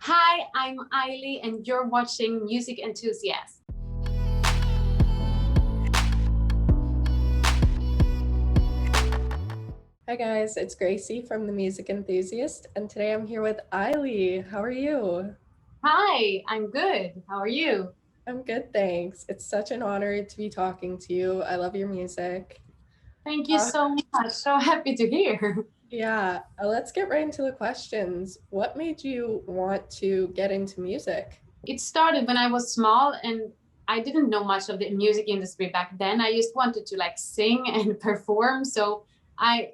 Hi, I'm ILY and you're watching Music Enthusiast. Hi guys, it's Gracie from the Music Enthusiast, and today I'm here with ILY. How are you? Hi, I'm good. How are you? I'm good, thanks. It's such an honor to be talking to you. I love your music. Thank you so much. So happy to hear. Let's get right into the questions. What made you want to get into music? It started when I was small and I didn't know much of the music industry back then. I just wanted to sing and perform. So I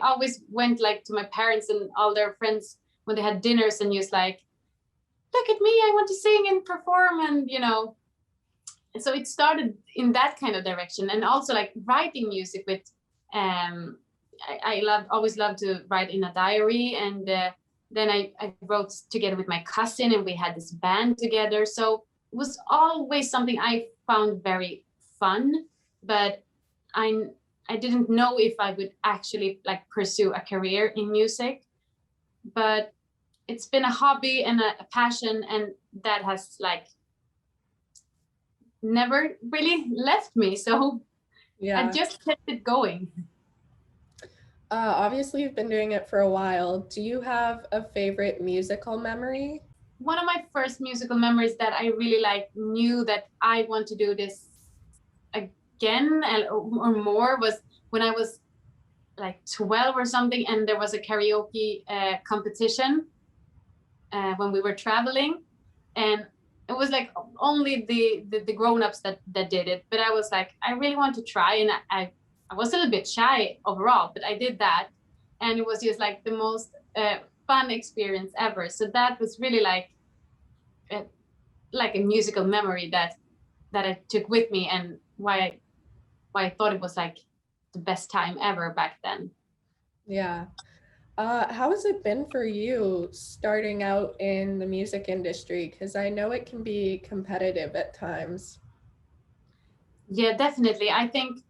always went to my parents and all their friends when they had dinners and just look at me, I want to sing and perform and so it started in that kind of direction, and also writing music with always loved to write in a diary, and then I wrote together with my cousin and we had this band together. So it was always something I found very fun, but I didn't know if I would actually pursue a career in music. But it's been a hobby and a passion, and that has never really left me. So I just kept it going. Obviously, you've been doing it for a while. Do you have a favorite musical memory? One of my first musical memories that I really knew that I want to do this again or more was when I was 12 or something, and there was a karaoke competition when we were traveling, and it was only the grown-ups that did it, but I was I really want to try, and I was a little bit shy overall, but I did that, and it was just the most fun experience ever. So that was really a musical memory that I took with me, and why I thought it was the best time ever back then. Yeah. How has it been for you starting out in the music industry? Because I know it can be competitive at times. Yeah, definitely. I think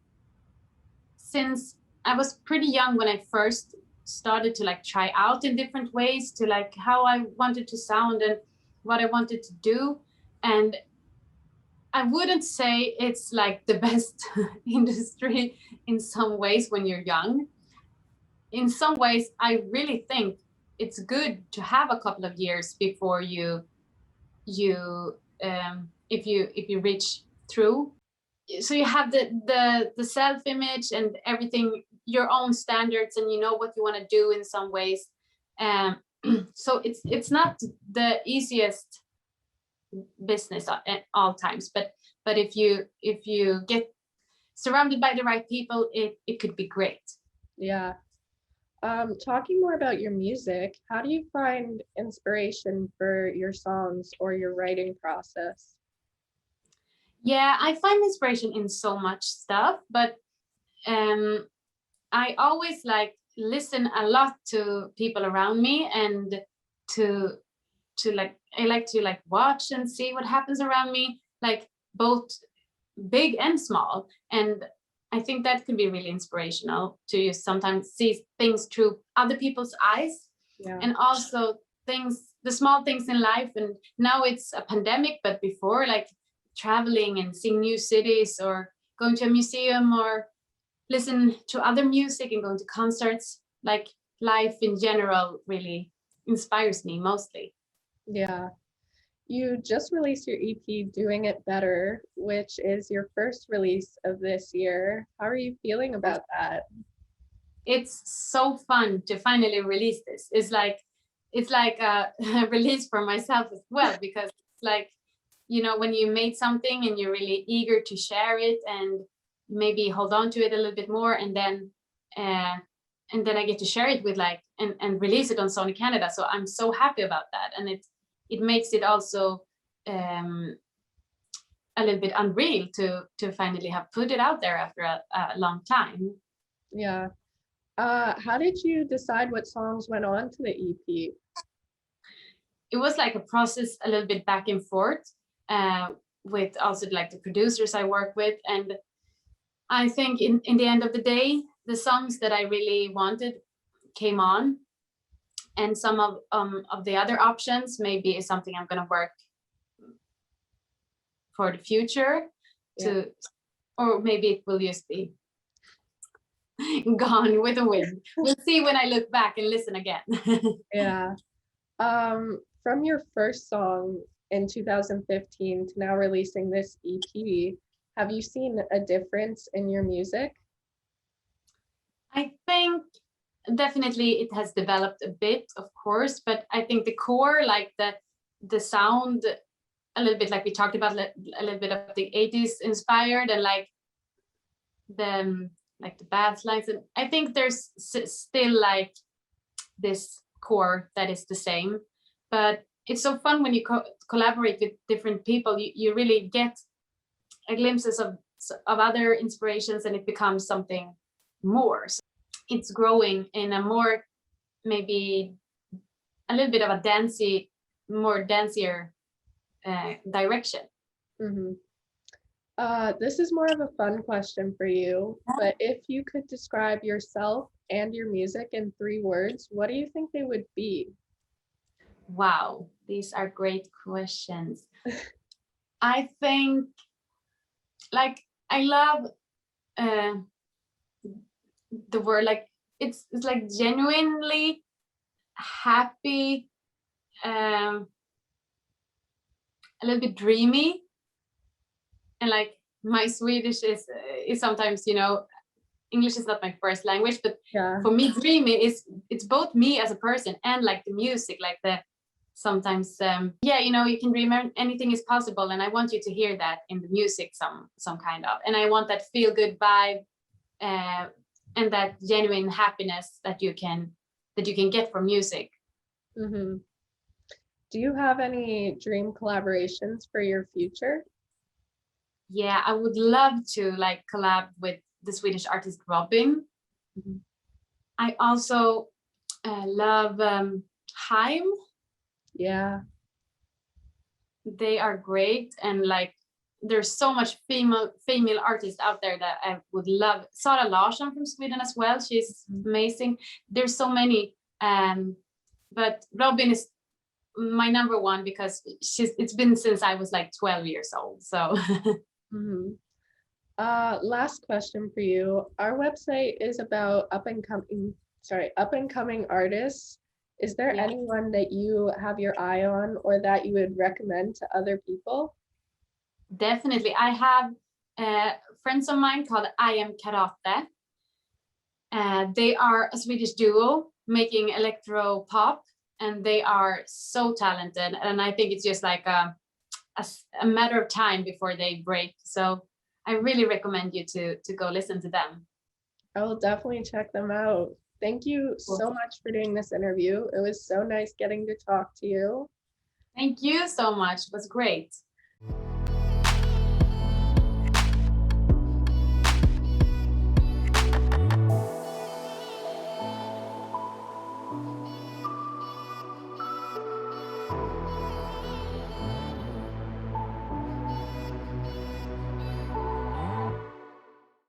since I was pretty young when I first started to try out in different ways to how I wanted to sound and what I wanted to do. And I wouldn't say it's the best industry in some ways when you're young. In some ways, I really think it's good to have a couple of years before you if you reach through. So you have the self-image and everything, your own standards, and you know what you want to do in some ways. So it's not the easiest business at all times, but if you get surrounded by the right people, it could be great. Yeah. Talking more about your music, how do you find inspiration for your songs or your writing process? Yeah, I find inspiration in so much stuff, but I always listen a lot to people around me, and to I like to watch and see what happens around me, both big and small. And I think that can be really inspirational to sometimes see things through other people's eyes. Yeah. And also the small things in life. And now it's a pandemic, but before, traveling and seeing new cities or going to a museum or listen to other music and going to concerts, life in general really inspires me mostly. Yeah. You just released your EP, Doing It Better, which is your first release of this year. How are you feeling about that? It's so fun to finally release this. It's like a release for myself as well, because it's when you made something and you're really eager to share it and maybe hold on to it a little bit more, and then I get to share it with and release it on Sony Canada. So I'm so happy about that, and it makes it also a little bit unreal to finally have put it out there after a long time. Yeah. How did you decide what songs went on to the EP? It was a process a little bit back and forth with also the producers I work with. And I think in the end of the day, the songs that I really wanted came on. And some of the other options maybe is something I'm gonna work for the future to, or maybe it will just be gone with the wind. We'll see when I look back and listen again. Yeah. From your first song in 2015 to now releasing this EP, have you seen a difference in your music? I think definitely it has developed a bit, of course, but I think the core, like the sound, a little bit like we talked about, a little bit of the 80s inspired, and like the bass lines, and I think there's still like this core that is the same. But it's so fun when you collaborate with different people. You really get a glimpses of other inspirations, and it becomes something more. So it's growing in a more, maybe a little bit of a more dancier direction. Mm-hmm. This is more of a fun question for you, but if you could describe yourself and your music in 3 words, what do you think they would be? Wow, these are great questions. I think, like, I love the word, like it's like genuinely happy, a little bit dreamy, and like my Swedish is sometimes, English is not my first language, but for me, dreamy it's both me as a person and like the music, like sometimes you can dream, anything is possible, and I want you to hear that in the music some kind of, and I want that feel good vibe, and that genuine happiness that you can get from music. Mm-hmm. Do you have any dream collaborations for your future? Yeah, I would love to like collab with the Swedish artist Robin. Mm-hmm. I also love Haim. Yeah, they are great, and like there's so much female artists out there that I would love. Sara Larsson from Sweden as well, she's amazing. There's so many, but Robin is my number one because it's been since I was like 12 years old, so. Mm-hmm. Last question for you. Our website is about up and coming artists. Is there anyone that you have your eye on or that you would recommend to other people? Definitely. I have friends of mine called I Am Karate. They are a Swedish duo making electro pop, and they are so talented. And I think it's just like a matter of time before they break. So I really recommend you to go listen to them. I will definitely check them out. Thank you so much for doing this interview. It was so nice getting to talk to you. Thank you so much. It was great.